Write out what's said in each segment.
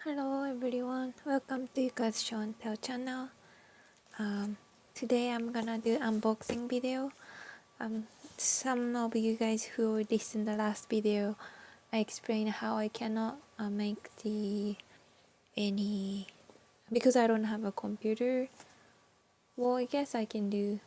Hello everyone, welcome to Chiffonn channel. Today I'm gonna do unboxing video. Some of you guys who listened the last video, I explained how I cannot make any because I don't have a computer. Well, I guess I can do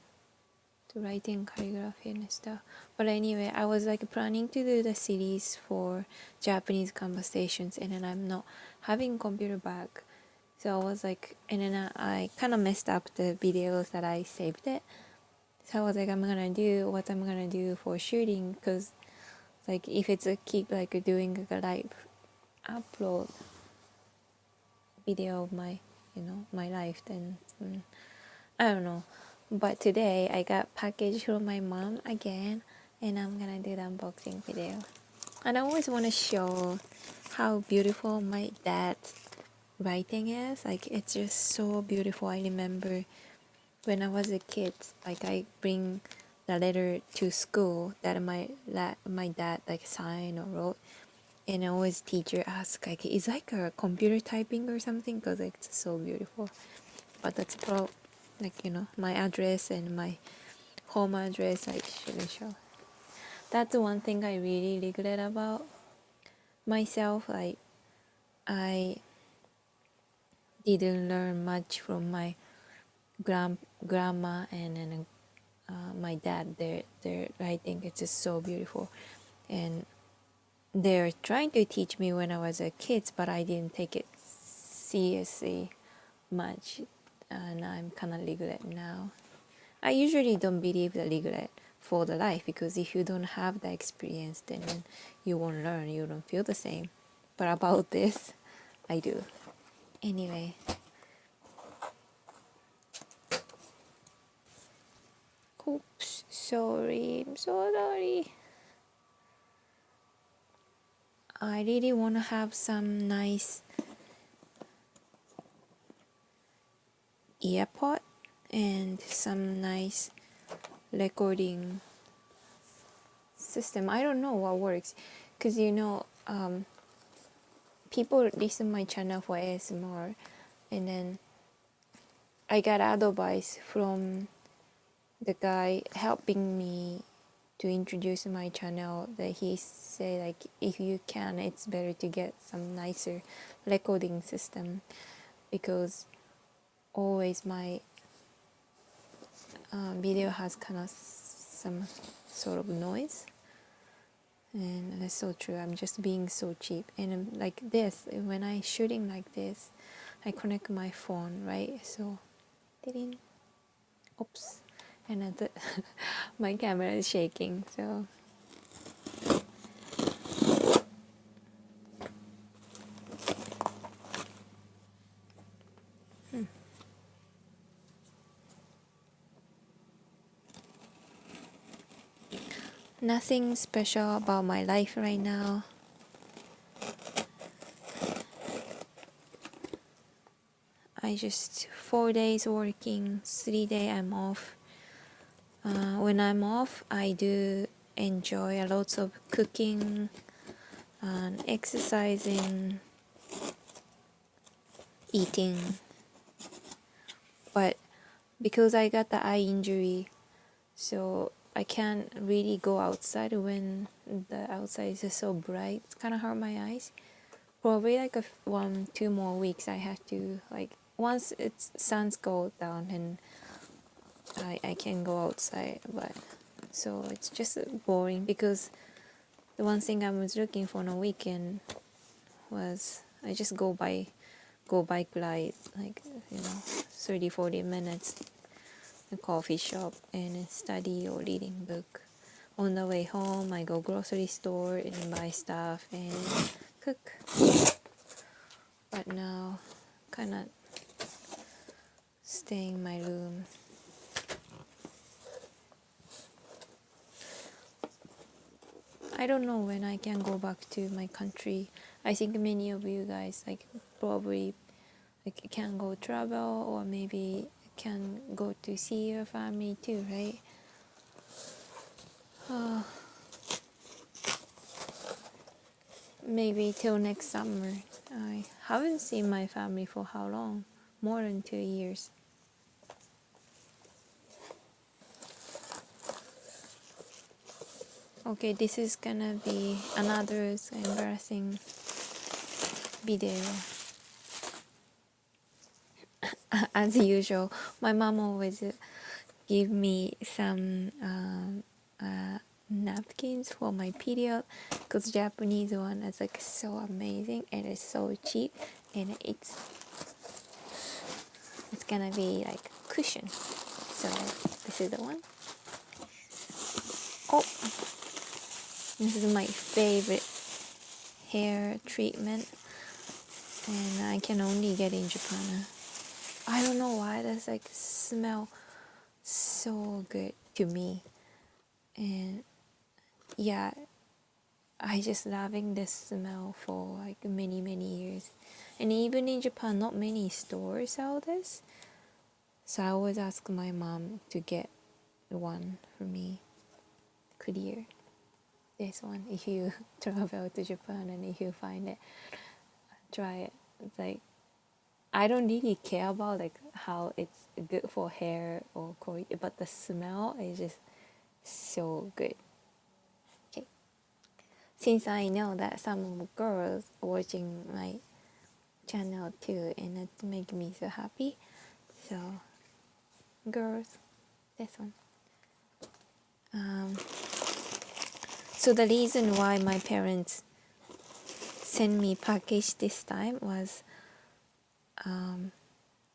the writing, calligraphy and stuff. But anyway, I was like planning to do the series for Japanese conversations, and then I'm not having computer back. So I was like, and then I kind of messed up the videos that I saved it. So I was like, I'm gonna do for shooting, because like if it's a keep like doing a live upload video of my my life, then I don't know. But today I got package from my mom again, and I'm gonna do the unboxing video. And I always want to show how beautiful my dad's writing is. Like it's just so beautiful. I remember when I was a kid, like I bring the letter to school that my dad like signed or wrote, and always teacher ask like, is like a computer typing or something, because like, it's so beautiful. But that's my address and my home address I shouldn't show. That's the one thing I really regret about myself. Like I didn't learn much from my grandma and then my dad. Their writing, it's just so beautiful, and they're trying to teach me when I was a kid, but I didn't take it seriously much, and I'm kind of regret now. I usually don't believe the regret for the life, because if you don't have the experience, then you won't learn, you don't feel the same. But about this, I do. Anyway. Oops, sorry, I'm so sorry. I really want to have some nice earpod and some nice recording system. I don't know what works, because people listen my channel for ASMR, and then I got advice from the guy helping me to introduce my channel, that he say like, if you can, it's better to get some nicer recording system, because always my video has kind of some sort of noise, and that's so true. I'm just being so cheap. And like this, when I shooting like this, I connect my phone, right? So oops, and my camera is shaking, so nothing special about my life right now. I just 4 days working, 3 days I'm off. When I'm off, I do enjoy a lot of cooking and exercising, eating. But because I got the eye injury, so I can't really go outside when the outside is so bright. It's kind of hurt my eyes. Probably like 1-2 more weeks I have to, like, once it's suns go down and I can go outside. But so it's just boring, because the one thing I was looking for on a weekend was I just go bike ride, like 30-40 minutes, a coffee shop, and study or reading book. On the way home, I go grocery store and buy stuff and cook. But now, kind of stay in my room. I don't know when I can go back to my country. I think many of you guys probably can go travel, or maybe can go to see your family too, right? Maybe till next summer I haven't seen my family for how long? More than 2 years. Okay, this is gonna be another embarrassing video. As usual, my mom always give me some napkins for my period because Japanese one is like so amazing and it's so cheap and it's gonna be like cushion. So this is the one. Oh, this is my favorite hair treatment and I can only get in Japan. I don't know why that's like smell so good to me, and yeah, I just loving this smell for like many years. And even in Japan not many stores sell this, so I always ask my mom to get one for me. Clear this one if you travel to Japan and if you find it, try it. It's like I don't really care about like how it's good for hair or coil, but the smell is just so good. Okay. Since I know that some girls watching my channel too, and it makes me so happy. So, girls, this one. So the reason why my parents sent me package this time was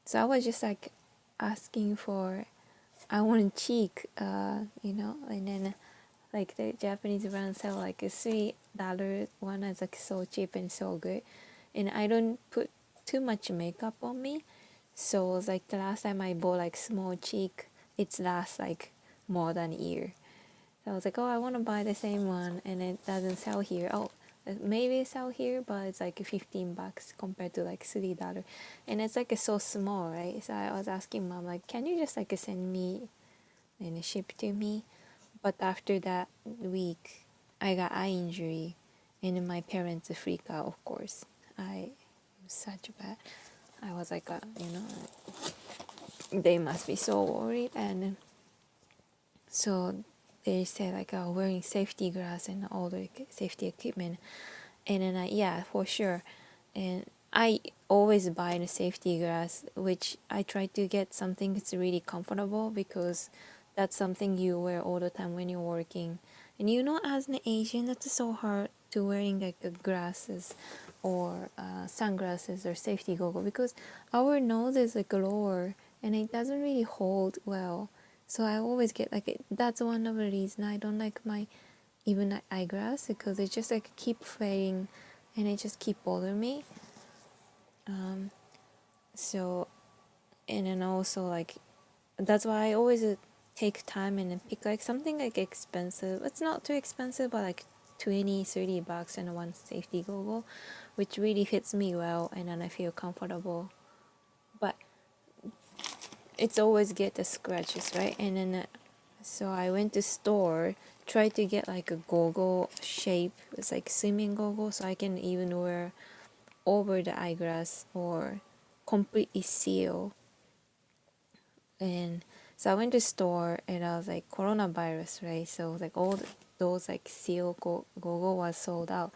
so I was just like asking for, I want cheek, and then like the Japanese brand sell like a $3 one is like so cheap and so good, and I don't put too much makeup on me, so it's like the last time I bought like small cheek, it lasts like more than a year. So I was like, oh, I want to buy the same one, and it doesn't sell here. Oh, maybe it sell here, but it's like $15 compared to like $3, and it's like so small, right? So I was asking mom like, can you just like send me and ship to me? But after that week, I got eye injury, and my parents freak out. Of course, I was such bad. I was like, they must be so worried, and so they said like wearing safety glass and all the safety equipment, and then yeah, for sure, and I always buy the safety glass, which I try to get something that's really comfortable because that's something you wear all the time when you're working, and as an Asian that's so hard to wearing like glasses or sunglasses or safety goggle because our nose is like lower and it doesn't really hold well. So I always get like that's one of the reasons I don't like my even eyeglass because it just like keep fading and it just keep bothering me. So and then also like that's why I always take time and pick like something like expensive. It's not too expensive, but like $20-$30 and one safety goggle, which really fits me well and then I feel comfortable. But it's always get the scratches, right? And then so I went to store, tried to get like a goggle shape. It's like swimming goggle, so I can even wear over the eyeglass or completely seal. And so I went to store and I was like coronavirus, right? So like all those like seal goggle was sold out.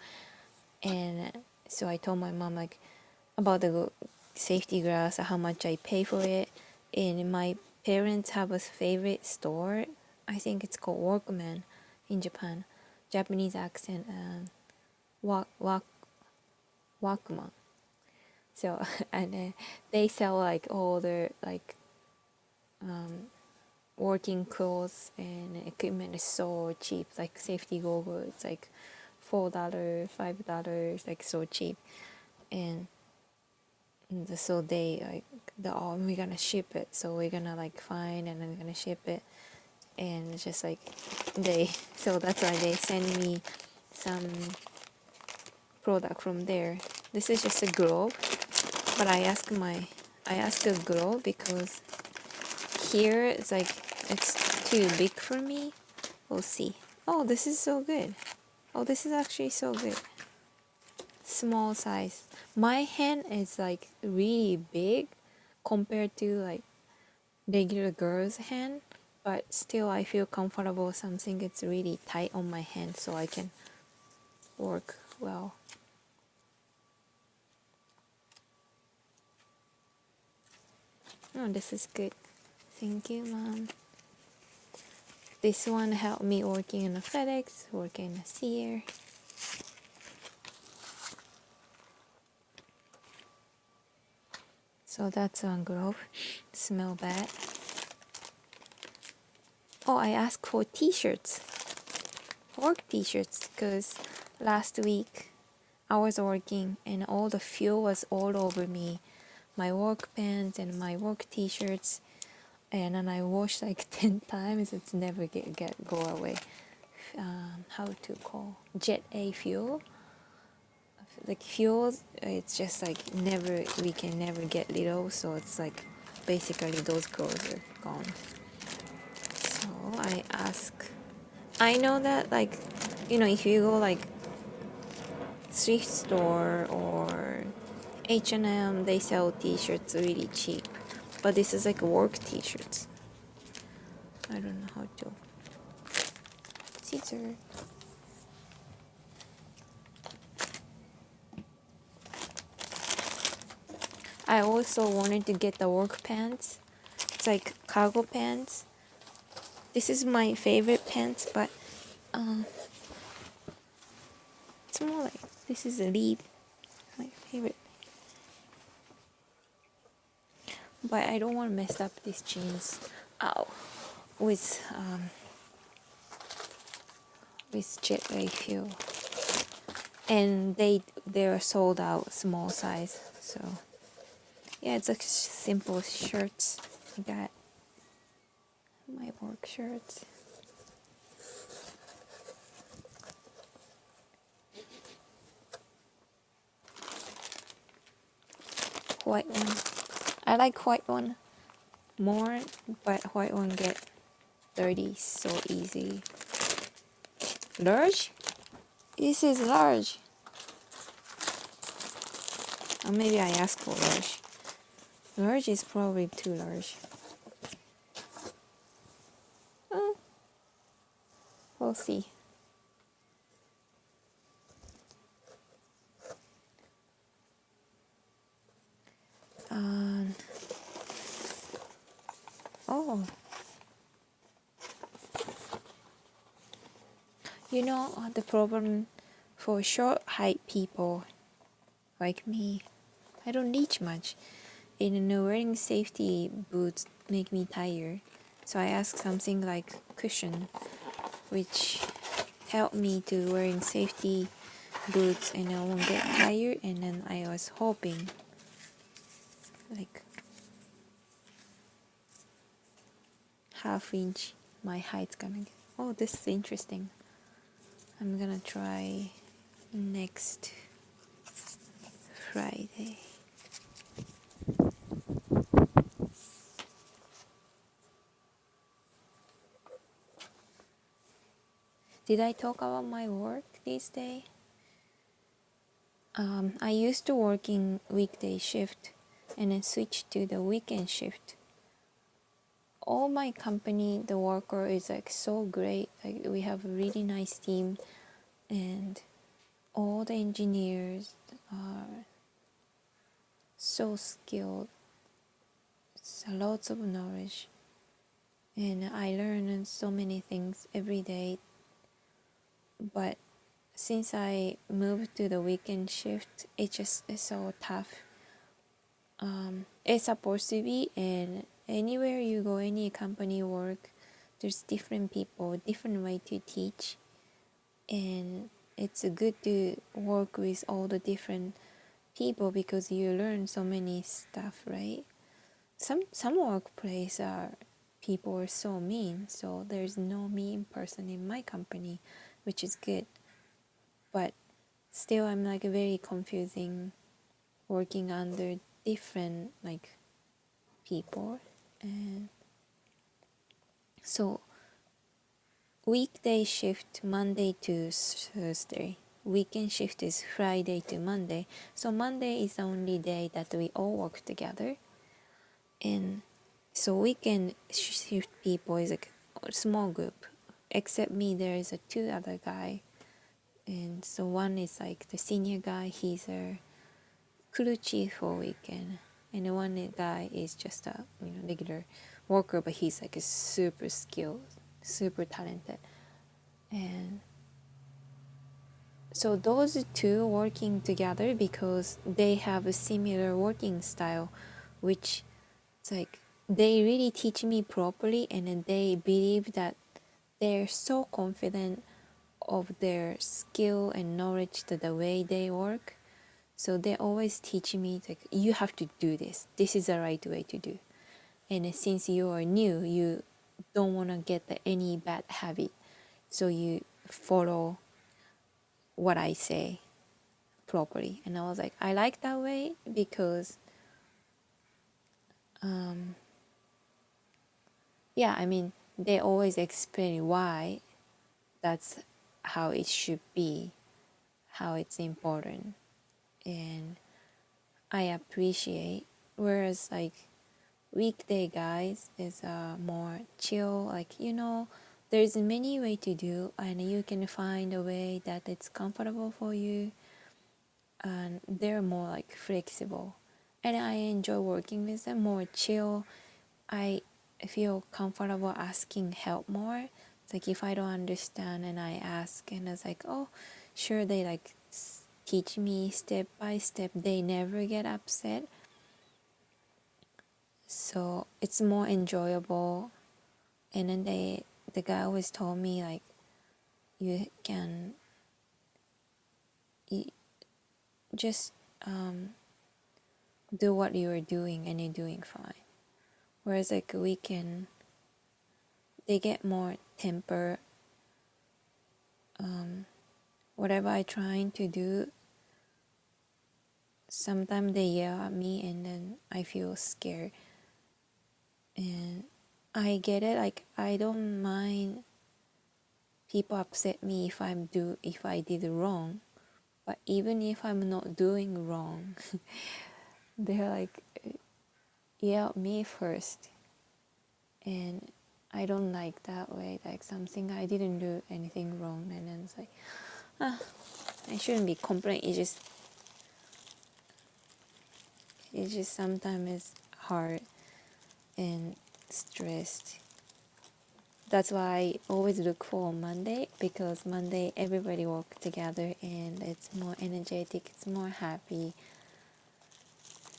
And so I told my mom like about the safety glass, how much I pay for it. And my parents have a favorite store. I think it's called Workman in Japan. Japanese accent, Walkman. So and they sell like all the like working clothes and equipment is so cheap. Like safety goggle, it's like $4, $5, like so cheap. And so they like we're gonna ship it, so we're gonna like find and then we're gonna ship it, and it's just like so that's why they send me some product from there. This is just a glove, but I asked a glove because here it's like it's too big for me. We'll see. Oh, this is so good. Oh, this is actually so good. small size. My hand is like really big compared to like regular girl's hand, but still I feel comfortable. Something it's really tight on my hand so I can work well. Oh, this is good. Thank you, Mom. This one helped me working in a FedEx, working in a Sear. So that's one glove. Smell bad. Oh, I asked for t-shirts. Work t-shirts, because last week I was working and all the fuel was all over me. My work pants and my work t-shirts, and then I washed like 10 times. It's never go away. How to call Jet A fuel? Like fuels, it's just like we can never get rid of. So it's like basically those clothes are gone. So I ask. I know that like if you go like thrift store or H&M, they sell t-shirts really cheap, but this is like work t-shirts. I don't know how to. Scissor. I also wanted to get the work pants. It's like cargo pants. This is my favorite pants, but it's more like this is a lead. My favorite. But I don't want to mess up these jeans. With Jet A fuel, and they're sold out small size. So yeah, it's like simple shirts. I got my work shirts. White one. I like white one more, but white one get dirty so easy. Large? This is large. Or maybe I asked for large. Large is probably too large. We'll see. Oh. The problem for short height people like me, I don't reach much. And wearing safety boots make me tired. So I asked something like cushion, which helped me to wearing safety boots and I won't get tired. And then I was hoping like half-inch my height's gonna get. Oh, this is interesting. I'm gonna try next Friday. Did I talk about my work this day? I used to work in weekday shift and then switched to the weekend shift. All my company, the worker is like so great. Like we have a really nice team, and all the engineers are so skilled. So lots of knowledge, and I learn so many things every day. But since I moved to the weekend shift, it just is so tough. It's supposed to be, and anywhere you go, any company work, there's different people, different way to teach, and it's good to work with all the different people because you learn so many stuff, right? Some workplace are people are so mean, so there's no mean person in my company, which is good. But still, I'm like very confusing working under different like people. And so weekday shift Monday to Thursday, weekend shift is Friday to Monday. So Monday is the only day that we all work together. And so weekend shift people is like a small group. Except me, there is a two other guy. And so one is like the senior guy, he's a crew chief for weekend. And the one guy is just a regular worker, but he's like a super skilled, super talented. And so those two working together because they have a similar working style, which it's like they really teach me properly, and then they believe that they're so confident of their skill and knowledge to the way they work. So they always teach me like you have to do this. This is the right way to do. And since you are new, you don't want to get any bad habit, so you follow what I say properly. And I was like, I like that way because they always explain why that's how it should be, how it's important. And I appreciate, whereas like weekday guys is more chill, like there's many way to do, and you can find a way that it's comfortable for you, and they're more like flexible, and I enjoy working with them. More chill. I feel comfortable asking help more. It's like if I don't understand and I ask, and it's like, oh sure, they like teach me step by step. They never get upset, so it's more enjoyable. And then the guy always told me like you can just do what you are doing and you're doing fine. Whereas like a weekend, they get more temper. Whatever I trying to do, sometimes they yell at me, and then I feel scared. And I get it. Like I don't mind people upset me if I did wrong, but even if I'm not doing wrong, they're like yell at me first, and I don't like that way. Like something I didn't do anything wrong, and then it's like, I shouldn't be complaining. It's just sometimes it's hard and stressed. That's why I always look for Monday, because Monday everybody work together and it's more energetic, it's more happy.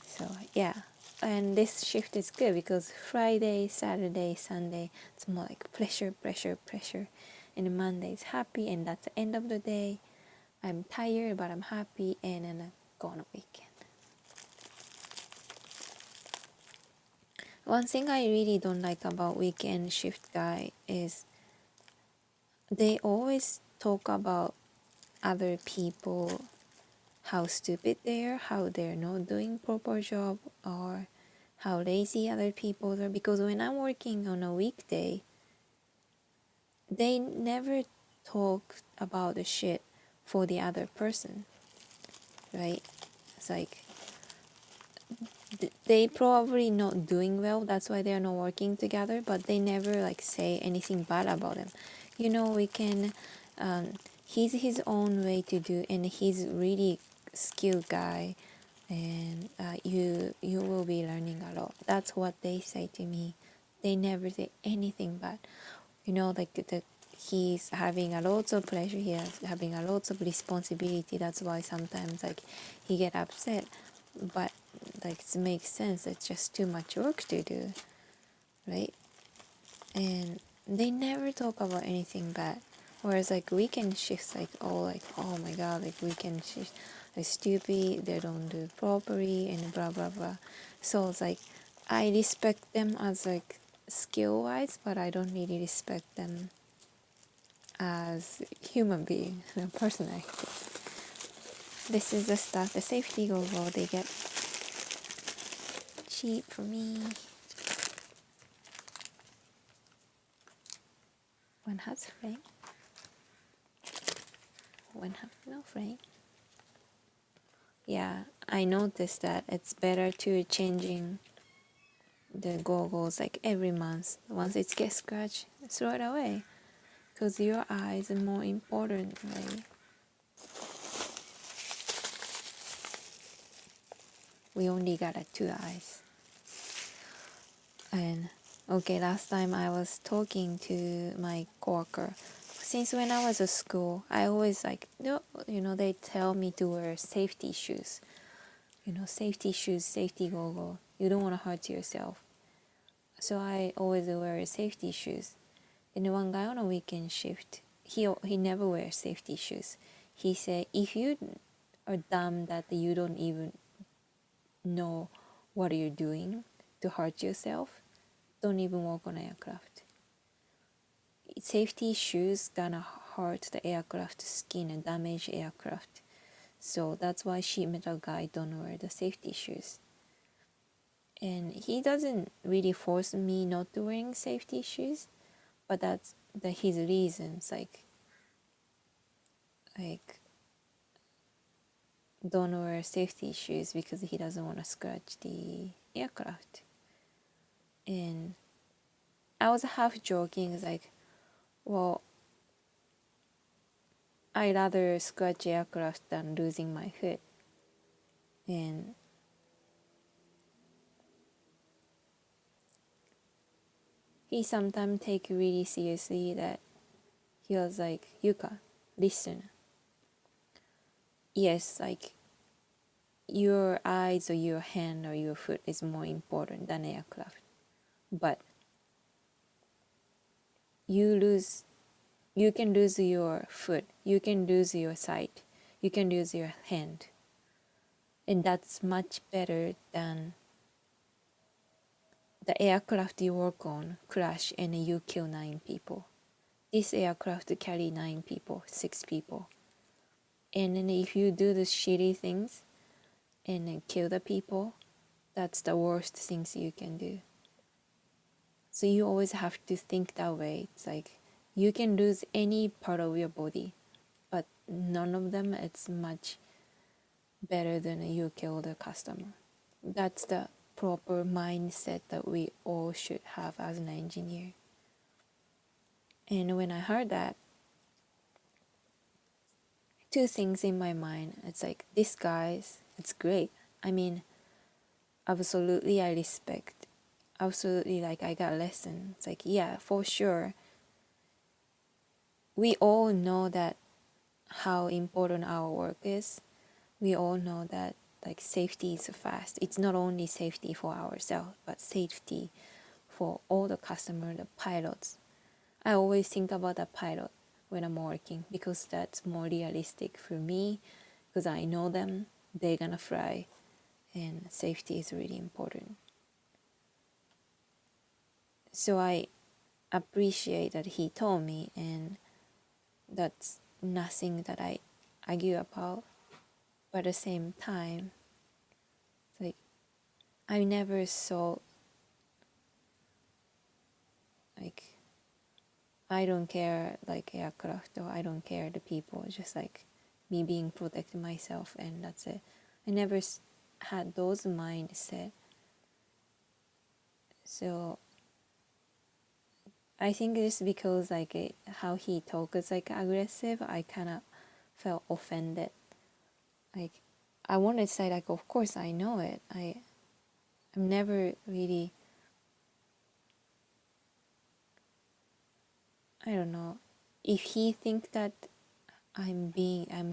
So yeah, and this shift is good because Friday, Saturday, Sunday, it's more like pressure. And Monday is happy, and that's the end of the day. I'm tired, but I'm happy, and then I go on a weekend. One thing I really don't like about weekend shift guy is they always talk about other people, how stupid they are, how they're not doing proper job, or how lazy other people are. Because when I'm working on a weekday, they never talk about the shit for the other person, right? It's like they probably not doing well, that's why they're not working together, but they never like say anything bad about them. We can he's his own way to do, and he's really skilled guy, and you will be learning a lot. That's what they say to me. They never say anything bad. Like he's having a lots of pleasure, he is having a lots of responsibility. That's why sometimes like he get upset, but like it makes sense. It's just too much work to do, right? And they never talk about anything bad. Whereas like weekend shifts, like oh my god, like weekend shifts are stupid, they don't do it properly, and blah blah blah. So it's like I respect them as like skill wise, but I don't really respect them as human being, personally. This is the stuff, the safety goggle they get cheap for me. One has frame. when having no frame. Yeah, I noticed that it's better to changing the goggles like every month. Once it gets scratched, throw it away. Because your eyes are more important, right? We only got 2 eyes. And okay, last time I was talking to my coworker. Since when I was at school, I always like, they tell me to wear safety shoes. Safety shoes, safety goggle. You don't want to hurt yourself. So I always wear safety shoes. And one guy on a weekend shift, he never wears safety shoes. He said, if you are dumb that you don't even know what you're doing to hurt yourself, don't even walk on aircraft. Safety shoes gonna hurt the aircraft skin and damage aircraft. So that's why sheet metal guy don't wear the safety shoes. And he doesn't really force me not to wearing safety shoes, but that's his reasons, like don't wear safety shoes because he doesn't want to scratch the aircraft. And I was half joking, like, well, I'd rather scratch aircraft than losing my foot. And he sometimes take really seriously that he was like, Yuka, listen. Yes, like your eyes or your hand or your foot is more important than aircraft. But you can lose your foot, you can lose your sight, you can lose your hand. And that's much better than the aircraft you work on crash and you kill 9 people. This aircraft carry 9 people, 6 people. And then if you do the shitty things and then kill the people, that's the worst things you can do. So you always have to think that way. It's like you can lose any part of your body, but none of them, it's much better than you kill the customer. That's the proper mindset that we all should have as an engineer. And when I heard that, 2 things in my mind. It's like, this guy's, it's great. I mean, absolutely I respect. Absolutely, like, I got lessons. It's like, yeah, for sure. We all know that how important our work is. We all know that, like, safety is fast. It's not only safety for ourselves, but safety for all the customers, the pilots. I always think about the pilot when I'm working because that's more realistic for me because I know them, they're gonna fly, and safety is really important. So I appreciate that he told me, and that's nothing that I argue about. But at the same time, it's like I never saw like I don't care like aircraft or I don't care the people, just like me being protecting myself and that's it. I never had those mindset. So I think it's because like how he talks like aggressive, I kind of felt offended. Like I wanted to say like, of course I know it. I'm never really, I don't know, if he think that I'm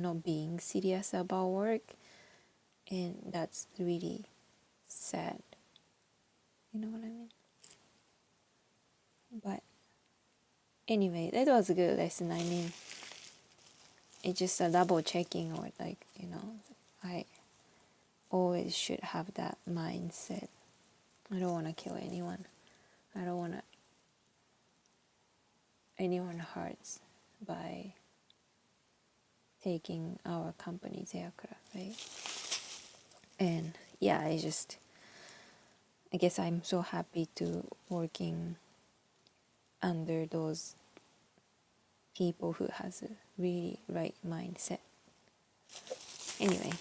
not being serious about work, and that's really sad. You know what I mean? But anyway, that was a good lesson. I mean, it's just a double checking or like, I always should have that mindset. I don't want to kill anyone. I don't want anyone hurts by taking our company's aircraft, right? And yeah, I guess I'm so happy to working under those people who has a really right mindset. Anyway,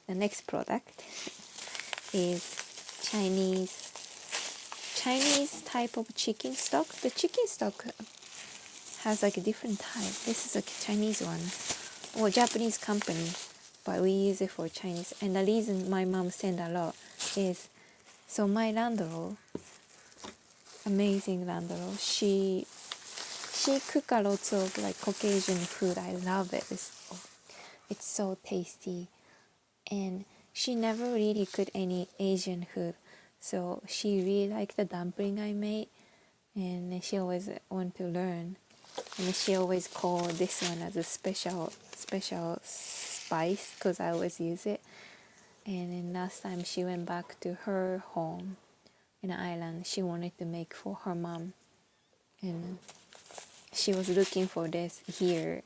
the next product is Chinese type of chicken stock. The chicken stock has like a different type. This is a Chinese one or Japanese company, but we use it for Chinese. And the reason my mom sent a lot is so my landlord, amazing landlord, she cook a lot of like Caucasian food. I love it. It's so tasty, and she never really cooked any Asian food. So she really liked the dumpling I made, and she always want to learn. And she always call this one as a special spice because I always use it. And then last time she went back to her home in an island, she wanted to make for her mom. And she was looking for this here.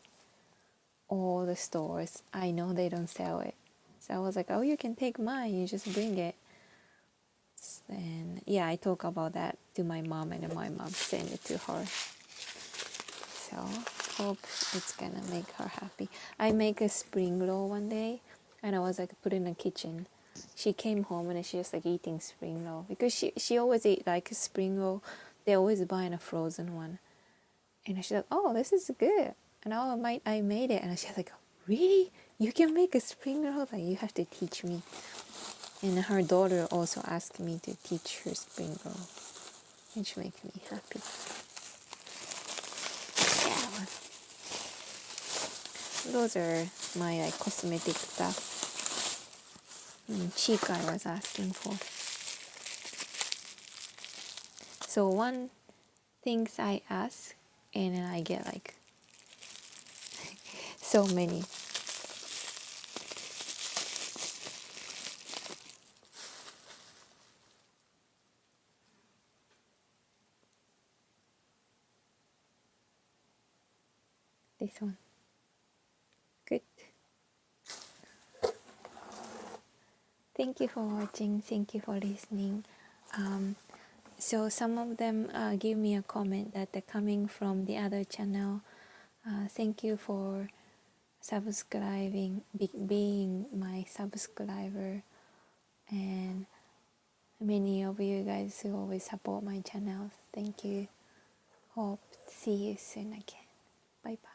All the stores, I know they don't sell it. So I was like, oh, you can take mine, you just bring it. And yeah, I talk about that to my mom, and then my mom sent it to her. So hope it's gonna make her happy. I make a spring roll one day, and I was like put in the kitchen. She came home and she was like eating spring roll because she always eat like a spring roll. They always buy a frozen one, and she's like, oh, this is good. And I made it, and she's like, really? You can make a spring roll? Like, you have to teach me. And her daughter also asked me to teach her spring roll, which makes me happy. Yeah. Those are my like cosmetic stuff. Cheek I was asking for. So one things I ask, and then I get like so many. This one. Good. Thank you for watching. Thank you for listening. So some of them give me a comment that they're coming from the other channel. Thank you for subscribing, being my subscriber, and many of you guys who always support my channel. Thank you. Hope to see you soon again. Bye bye.